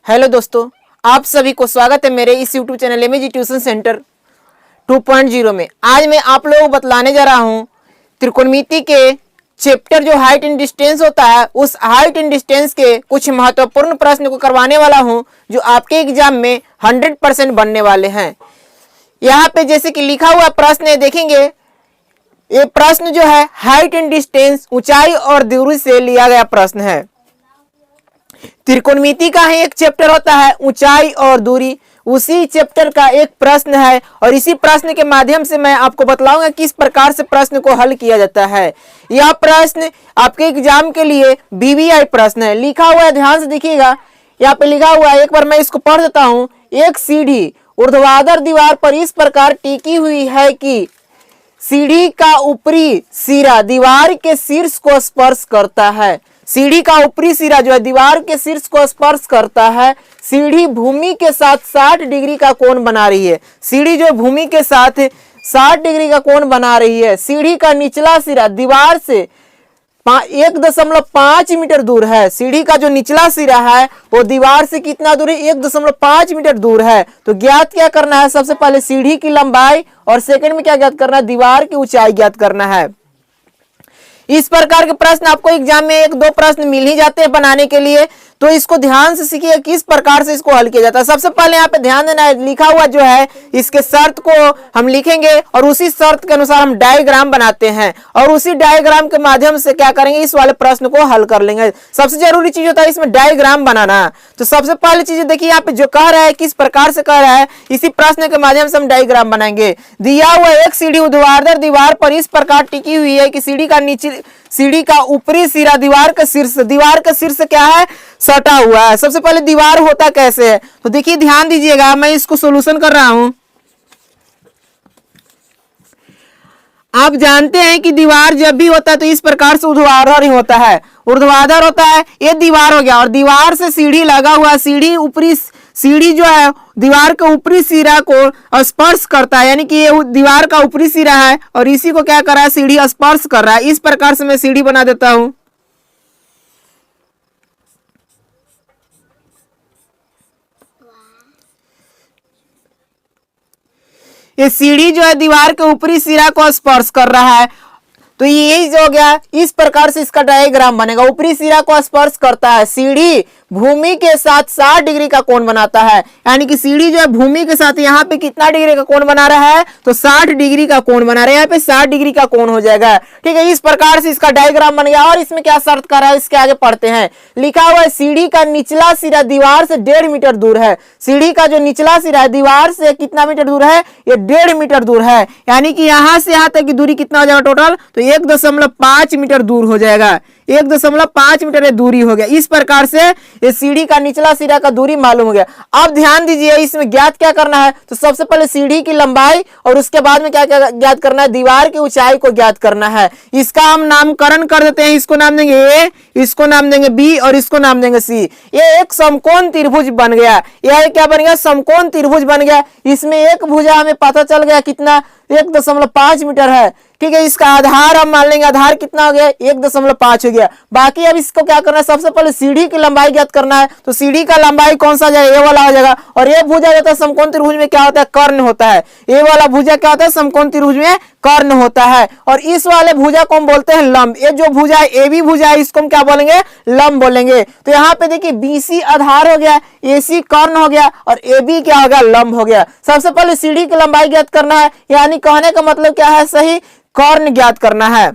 Hello दोस्तों, आप सभी को स्वागत है मेरे इस YouTube channel MAG tuition centre 2.0 में। आज मैं आप लोगों को बतलाने जा रहा हूँ त्रिकोणमिति के चैप्टर जो हाइट एंड डिस्टेंस होता है, उस हाइट एंड डिस्टेंस के कुछ महत्वपूर्ण प्रश्न को करवाने वाला हूँ जो आपके एग्जाम में 100% बनने वाले हैं। यहाँ पे जैसे कि लिखा हुआ प्रश्न है, देखेंगे ये प्रश्न जो है हाइट एंड डिस्टेंस, ऊंचाई और दूरी से लिया गया प्रश्न है। त्रिकोणमिति का ही एक चैप्टर होता है ऊंचाई और दूरी, उसी चैप्टर का एक प्रश्न है और इसी प्रश्न के माध्यम से मैं आपको बतलाऊंगा किस प्रकार से प्रश्न को हल किया जाता है। यह प्रश्न आपके एग्जाम के लिए बीबीआई प्रश्न है। लिखा हुआ है, ध्यान से देखिएगा, यहाँ पे लिखा हुआ है, एक बार मैं इसको पढ़ देता हूँ। एक सीढ़ी ऊर्ध्वाधर दीवार पर इस प्रकार टिकी हुई है कि सीढ़ी का ऊपरी सिरा दीवार के शीर्ष को स्पर्श करता है। सीढ़ी का ऊपरी सिरा जो है दीवार के शीर्ष को स्पर्श करता है। सीढ़ी भूमि के साथ 60 डिग्री का कोण बना रही है। सीढ़ी जो भूमि के साथ 60 डिग्री का कोण बना रही है। सीढ़ी का निचला सिरा दीवार से 1.5 मीटर दूर है। सीढ़ी का जो निचला सिरा है वो दीवार से कितना दूर है? 1.5 मीटर दूर है। तो ज्ञात क्या करना है? सबसे पहले सीढ़ी की लंबाई और सेकंड में क्या ज्ञात करना है? दीवार की ऊंचाई ज्ञात करना है। इस प्रकार के प्रश्न आपको एग्जाम में 1-2 प्रश्न मिल ही जाते हैं बनाने के लिए, तो इसको ध्यान से सीखिए किस प्रकार से इसको हल किया जाता है। सबसे पहले यहाँ पे ध्यान देना है, लिखा हुआ जो है इसके शर्त को हम लिखेंगे और उसी शर्त के अनुसार हम डायग्राम बनाते हैं और उसी डायग्राम के माध्यम से क्या करेंगे, इस वाले प्रश्न को हल कर लेंगे। सबसे जरूरी चीज होता है इसमें डायग्राम बनाना। तो सबसे पहले चीज देखिए, यहाँ पे जो कह रहा है किस प्रकार से कह रहा है, इसी प्रश्न के माध्यम से हम डायग्राम बनाएंगे। दिया हुआ एक सीढ़ी ऊर्ध्वाधर दीवार पर इस प्रकार टिकी हुई है कि सीढ़ी का ऊपरी सिरा दीवार का शीर्ष क्या है? सटा हुआ है। सबसे पहले दीवार होता कैसे है, तो देखिए ध्यान दीजिएगा, मैं इसको सॉल्यूशन कर रहा हूं। आप जानते हैं कि दीवार जब भी होता है तो इस प्रकार से ऊर्ध्वाधर ही होता है। ऊर्ध्वाधर होता है, ये दीवार हो गया और दीवार से सीढ़ी लगा हुआ, सीढ़ी जो है दीवार के ऊपरी सिरा को स्पर्श करता है, यानी कि ये दीवार का ऊपरी सिरा है और इसी को क्या कर रहा है? सीढ़ी स्पर्श कर रहा है। इस प्रकार से मैं सीढ़ी बना देता हूं। ये सीढ़ी जो है दीवार के ऊपरी सिरा को स्पर्श कर रहा है, तो ये जो हो गया, इस प्रकार से इसका डायग्राम बनेगा। ऊपरी सिरा को स्पर्श करता है, सीढ़ी भूमि के साथ 60 डिग्री का कोण बनाता है, यानी कि सीढ़ी जो है भूमि के साथ यहाँ पे कितना डिग्री का कोण बना रहा है? तो 60 डिग्री का कोण बना रहा है। यहाँ पे 60 डिग्री का कोण हो जाएगा। ठीक है, इस प्रकार से इसका डायग्राम बन गया। और इसमें क्या शर्त कर रहा है, इसके आगे पढ़ते हैं। लिखा हुआ है सीढ़ी का निचला सिरा दीवार से 1.5 मीटर दूर है। सीढ़ी का जो निचला सिरा है दीवार से कितना मीटर दूर है? ये 1.5 मीटर दूर है, यानी कि यहां से यहां तक की दूरी कितना हो जाएगा टोटल? तो 1.5 मीटर दूर हो जाएगा। 1.5 मीटर दूरी हो गया। इस प्रकार से ये सीढ़ी का निचला सिरा का दूरी मालूम हो गया। अब ध्यान दीजिए, इसमें ज्ञात क्या करना है, तो सबसे पहले सीढ़ी की लंबाई और उसके बाद में क्या क्या ज्ञात करना है? दीवार की ऊंचाई को ज्ञात करना है। इसका हम नामकरण कर देते हैं। इसको नाम देंगे ए, इसको नाम देंगे बी और इसको नाम देंगे सी। ये एक समकोण त्रिभुज बन गया। यह क्या बन गया? समकोण त्रिभुज बन गया। इसमें एक भुजा हमें पता चल गया कितना? 1.5 मीटर है। ठीक है, इसका आधार हम मान लेंगे, आधार कितना हो गया? 1.5 हो गया। बाकी अब इसको क्या करना है, सबसे पहले सीढ़ी की लंबाई ज्ञात करना है। तो सीढ़ी का लंबाई कौन सा जाएगा? ये वाला हो जाएगा। और ये भुजा जाता है समकोण त्रिभुज में क्या होता है? कर्ण होता है। ये वाला भुजा क्या होता है? समकोण त्रिभुज में कर्ण होता है। और इस वाले भुजा को हम बोलते हैं लंब। ये जो भुजा है ए बी भुजा है, इसको हम क्या बोलेंगे? लंब बोलेंगे। तो यहाँ पे देखिए बीसी आधार हो गया, एसी कर्ण हो गया और ए बी क्या हो गया? लंब हो गया। सबसे पहले सीढ़ी की लंबाई ज्ञात करना है, यानी कहने का मतलब क्या है? सही कर्ण ज्ञात करना है।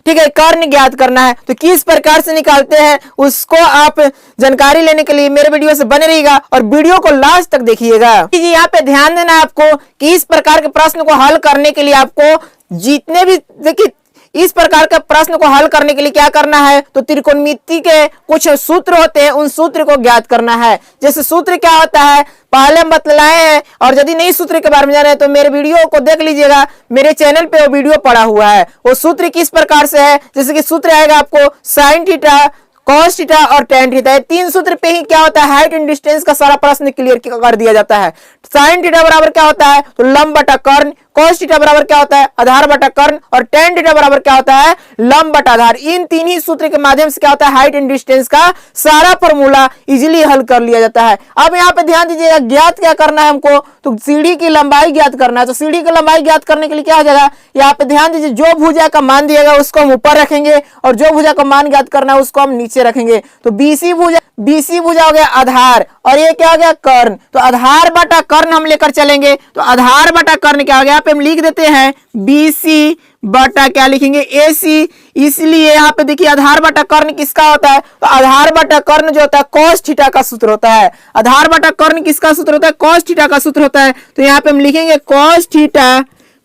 ठीक है, कर्ण ज्ञात करना है। तो किस प्रकार से निकालते हैं उसको आप जानकारी लेने के लिए मेरे वीडियो से बने रहिएगा और वीडियो को लास्ट तक देखिएगा। यहाँ पे ध्यान देना है आपको कि इस प्रकार के प्रश्न को हल करने के लिए आपको जितने भी देखिए इस प्रकार के प्रश्न को हल करने के लिए क्या करना है, तो त्रिकोणमिति के कुछ सूत्र होते हैं, उन सूत्र को ज्ञात करना है। जैसे सूत्र क्या होता है पहले हम बतलाए हैं, और यदि नई सूत्र के बारे में जाना है तो मेरे वीडियो को देख लीजिएगा, मेरे चैनल पे वो वीडियो पड़ा हुआ है। वो सूत्र किस प्रकार से है, जैसे कि सूत्र आएगा आपको साइन थीटा, कॉस थीटा और टेन थीटा। ये 3 सूत्र पे ही क्या होता है? हाइट एंड डिस्टेंस का सारा प्रश्न क्लियर कर दिया जाता है। साइन थीटा बराबर क्या होता है? तो लंब बटा कर्ण। cos थीटा बराबर क्या होता है, आधार बटा कर्ण, और tan थीटा बराबर क्या होता है, लंब बटा आधार। इन तीन ही सूत्र के माध्यम से क्या होता है, हाइट एंड डिस्टेंस का सारा फॉर्मूला इजीली हल कर लिया जाता है। अब यहाँ पे ध्यान दीजिएगा, ज्ञात क्या करना है हमको, तो सीढ़ी की लंबाई ज्ञात करना है। तो सीढ़ी की लंबाई ज्ञात करने के लिए क्या हो जाएगा, यहाँ पे ध्यान दीजिए, जो भुजा का मान दिएगा उसको हम ऊपर रखेंगे और जो भुजा का मान ज्ञात करना है उसको हम नीचे रखेंगे। तो बीसी भुजा हो गया आधार और ये क्या हो गया, कर्ण। तो आधार बटा कर्ण हम लेकर चलेंगे, तो आधार बटा कर्ण क्या हो गया, यहाँ पे हम लिख देते हैं बीसी बटा क्या लिखेंगे, एसी। इसलिए यहाँ पे देखिए आधार बटा कर्ण किसका होता है, तो आधार बटा कर्ण जो होता है cos थीटा का सूत्र होता है। आधार बटा कर्ण किसका सूत्र होता है, cos थीटा का सूत्र होता है। तो यहाँ पे हम लिखेंगे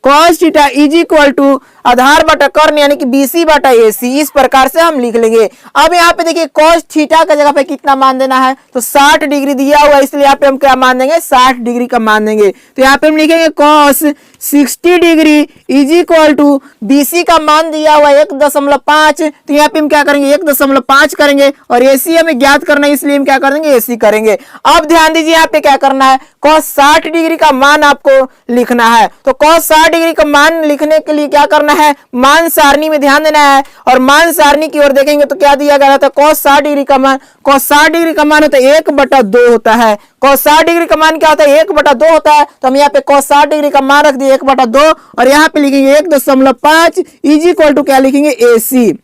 cos theta is equal to आधार बटा कर्ण यानी कि बीसी बटा एसी। इस प्रकार से हम लिख लेंगे। अब यहाँ पे देखिए cos थीटा का जगह पे कितना मान देना है, तो 60 डिग्री दिया हुआ है, इसलिए यहाँ पे हम क्या मान देंगे, 60 डिग्री का मान देंगे। तो यहाँ पे हम लिखेंगे cos 60 degree is equal to BC का मान दिया हुआ है 1.5, तो यहाँ पे हम क्या करेंगे 1.5 करेंगे और एसी हमें ज्ञात करना है, इसलिए हम क्या करेंगे एसी करेंगे। अब ध्यान दीजिए यहाँ पे क्या करना है, cos 60 डिग्री का मान आपको लिखना है। तो cos 60 डिग्री का मान लिखने के लिए क्या करना है, मान सारणी में ध्यान देना है और मान सारणी की ओर देखेंगे तो क्या दिया गया था, cos 60 डिग्री का मान, cos 60 डिग्री का मान होता है 1/2 होता है। cos 60 डिग्री का मान क्या होता है, 1/2 होता है। तो हम यहाँ पे cos 60 डिग्री का मान रख दिए 1/2 और यहाँ पे लिखेंगे 1.5 इज इक्वल टू क्या लिखेंगे, एसी।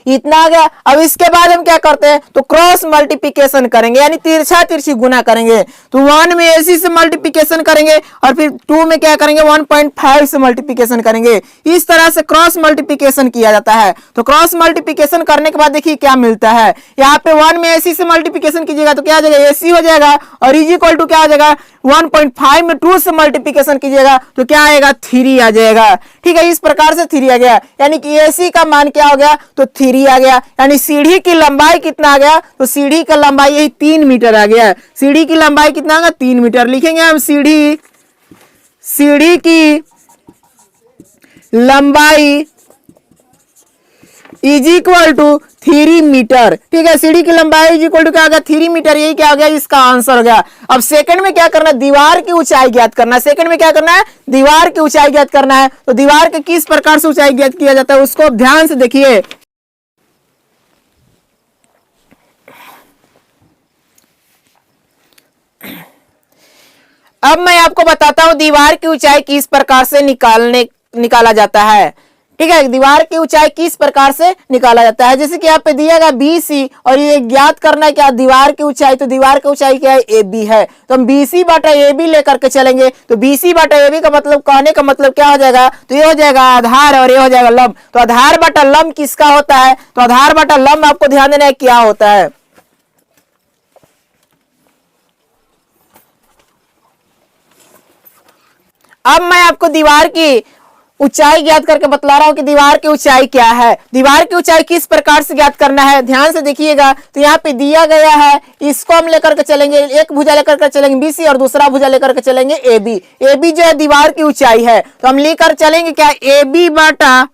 इतना आ गया। अब इसके बाद हम क्या करते हैं, तो क्रॉस मल्टीप्लिकेशन करेंगे, यानी तिरछा तिरछी गुना करेंगे। तो 1 में एसी से मल्टीप्लिकेशन करेंगे और फिर 2 में क्या करेंगे, 1.5 से मल्टीप्लिकेशन करेंगे। इस तरह से क्रॉस मल्टीप्लिकेशन किया जाता है। तो क्रॉस मल्टीप्लिकेशन करने के बाद देखिए क्या मिलता है, यहाँ पे 1 में एसी से मल्टीप्लिकेशन कीजिएगा तो क्या आ जाएगा, एसी हो जाएगा और इज इक्वल टू क्या आ जाएगा, 1.5 में 2 से मल्टीप्लिकेशन कीजिएगा तो क्या आएगा, 3 आ जाएगा। ठीक है, इस प्रकार से 3 आ गया, यानी कि एसी का मान क्या हो गया, तो 3 आ गया। यानी सीढ़ी की लंबाई कितना आ गया, तो सीढ़ी का लंबाई यही 3 मीटर आ गया। सीढ़ी की लंबाई कितना आ गया, 3 मीटर। लिखेंगे हम सीढ़ी की लंबाई इज इक्वल टू 3 मीटर। ठीक है, सीढ़ी की लंबाई इज इक्वल टू क्या हो गया, 3 मीटर। यही क्या हो गया, इसका आंसर हो गया। अब सेकंड में क्या करना है, दीवार की ऊंचाई ज्ञात करना है। सेकंड में क्या करना है, दीवार की ऊंचाई ज्ञात करना है। तो दीवार के किस प्रकार से ऊंचाई ज्ञात किया जाता है उसको ध्यान से देखिए। अब मैं आपको बताता हूं दीवार की ऊंचाई किस प्रकार से निकाला जाता है। ठीक है, दीवार की ऊंचाई किस प्रकार से निकाला जाता है, जैसे कि यहाँ पे दिया गया बीसी और ये ज्ञात करना है क्या, दीवार की ऊंचाई। तो दीवार की ऊंचाई क्या है, AB है। तो हम BC बटा AB लेकर के चलेंगे। तो BC बटा AB का मतलब, कहने का मतलब क्या हो जाएगा, तो ये हो जाएगा आधार और ये हो जाएगा लंब। तो आधार बटा लंब किसका होता है, तो आधार बटा लंब आपको ध्यान देना है क्या होता है। अब मैं आपको दीवार की ऊंचाई ज्ञात करके बतला रहा हूं कि दीवार की ऊंचाई क्या है। दीवार की ऊंचाई किस प्रकार से ज्ञात करना है, ध्यान से देखिएगा। तो यहाँ पे दिया गया है, इसको हम लेकर के चलेंगे, एक भुजा लेकर के चलेंगे BC और दूसरा भुजा लेकर के चलेंगे AB। AB जो है दीवार की ऊंचाई है, तो हम लेकर चलेंगे क्या, AB बटा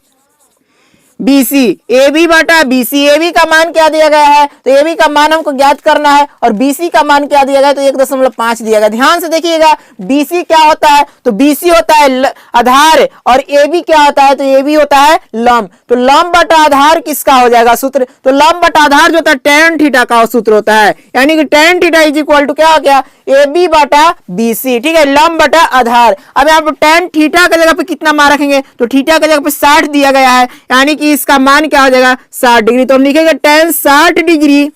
BC, AB बटा BC। AB का मान क्या दिया गया है, तो AB का मान हमको ज्ञात करना है और BC का मान क्या दिया गया, तो 1.5 दिया गया। ध्यान से देखिएगा, BC क्या होता है, तो BC होता है आधार और AB क्या होता है, तो AB होता है लंब। तो लंब बटा आधार किसका हो जाएगा सूत्र, तो लंब बटा आधार जो होता है tan थीटा का सूत्र होता है, यानी कि tan theta is equal to क्या हो गया, AB बटा BC। ठीक है, लंब बटा आधार। अब यहाँ पर tan थीटा की जगह पे कितना मान रखेंगे, तो थीटा की जगह पे 60 दिया गया है, यानी कि इसका मान क्या हो जाएगा, 60 डिग्री। तो हम लिखेंगे tan 60 degree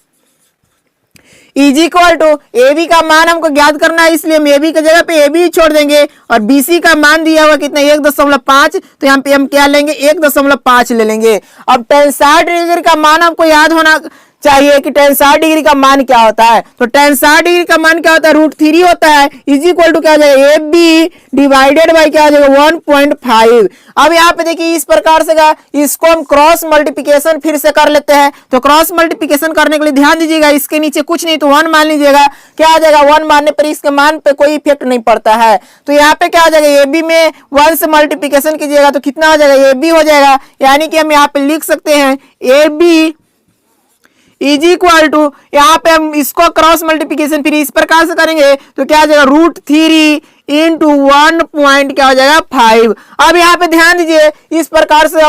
is equal to AB का मान हमको ज्ञात करना है, इसलिए हम AB की जगह पे AB छोड़ देंगे और BC का मान दिया हुआ कितना 1.5, तो यहाँ पे हम क्या लेंगे 1.5 ले लेंगे। अब tan 60 डिग्री का मान हमको याद होना चाहिए कि tan 60 डिग्री का मान क्या होता है। तो tan 60 डिग्री का मान क्या होता है, √3 होता है, इज इक्वल टू क्या हो जाएगा, AB डिवाइडेड बाई क्या हो जाएगा 1.5। अब यहाँ पे देखिए इस प्रकार से का, इसको हम क्रॉस मल्टीप्लिकेशन फिर से कर लेते हैं। तो क्रॉस मल्टीप्लिकेशन करने के लिए ध्यान दीजिएगा, इसके नीचे कुछ नहीं तो 1 मान लीजिएगा। क्या आ जाएगा, 1 मानने पर इसके मान पे कोई इफेक्ट नहीं पड़ता है। तो यहाँ पे क्या आ जाएगा, AB में 1 से मल्टीप्लिकेशन कीजिएगा तो कितना हो जाएगा, AB हो जाएगा। यानी कि हम यहाँ पे लिख सकते हैं AB इज इक्वल टू, यहाँ पे हम इसको क्रॉस मल्टीप्लीकेशन फिर इस प्रकार से करेंगे तो क्या आ जाएगा √3 इंटू 1 पॉइंट क्या हो जाएगा 5। अब यहाँ पे ध्यान दीजिए, इस प्रकार से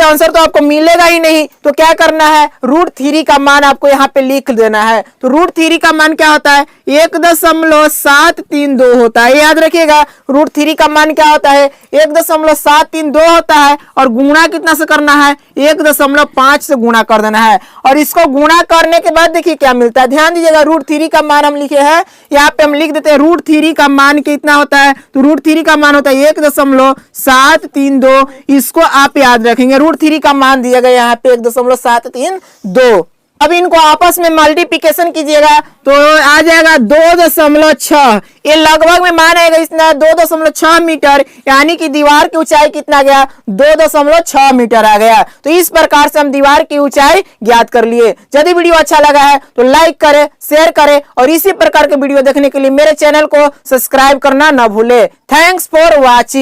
आंसर तो आपको मिलेगा ही नहीं, तो क्या करना है, √3 का मान आपको यहाँ पे लिख देना है। तो √3 का मान क्या होता है 1.732 होता है, याद रखिएगा। √3 का मान क्या होता है 1.732 होता है, और गुणा कितना से करना है 1.5 से गुणा कर देना है, और इसको गुणा करने के बाद देखिए क्या मिलता है। ध्यान दीजिएगा, √3 का मान हम लिखे हैं, यहाँ पे हम लिख देते हैं √3 का मान कितना होता है, तो √3 का मान होता है 1.732। इसको आप याद रखेंगे, √3 का मान दिया गया यहाँ पे 1.732। अब इनको आपस में मल्टीप्लिकेशन कीजिएगा तो आ जाएगा 2.6। ये लगभग में मान आएगा इतना 2.6 मीटर, यानी कि दीवार की ऊंचाई कितना गया 2.6 मीटर आ गया। तो इस प्रकार से हम दीवार की ऊंचाई ज्ञात कर लिए। यदि वीडियो अच्छा लगा है तो लाइक करें, शेयर करें, और इसी प्रकार के वीडियो देखने के लिए मेरे चैनल को सब्सक्राइब करना ना भूले। Thanks for watching.